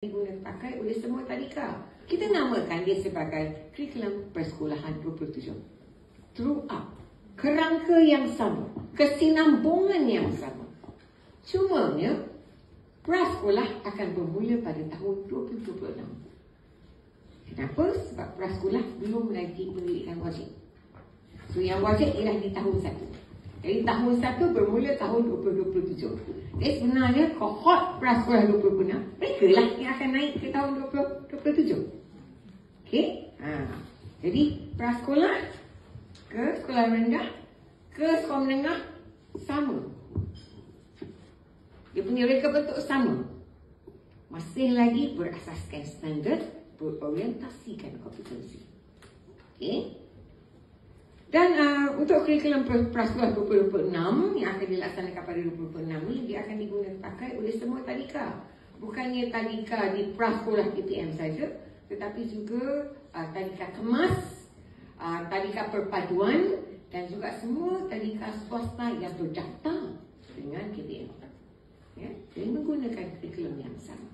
Dipakai oleh semua tadika. Kita namakan dia sebagai kurikulum persekolahan 27. Throughout. Kerangka yang sama. Kesinambungan yang sama. Cumanya, prasekolah akan bermula pada tahun 2026. Kenapa? Sebab prasekolah belum lagi pendidikan wajib. So, yang wajib ialah di tahun 1. Jadi tahun 1 bermula tahun 2027. Jadi sebenarnya kohort prasekolah 2026, mereka lah yang akan naik ke tahun 2027. Okey? Jadi prasekolah ke sekolah rendah ke sekolah menengah sama. Dia punya reka bentuk sama. Masih lagi berasaskan standard, berorientasikan kompetensi. Okey? Dan untuk kurikulum prasekolah 2026 yang akan dilaksanakan pada 2026 ni, dia akan dipakai oleh semua tadika. Bukannya tadika di prasekolah PPM saja, tetapi juga tadika kemas, tadika perpaduan dan juga semua tadika swasta yang berdaftar dengan KPM. Ya, jadi menggunakan kurikulum yang sama.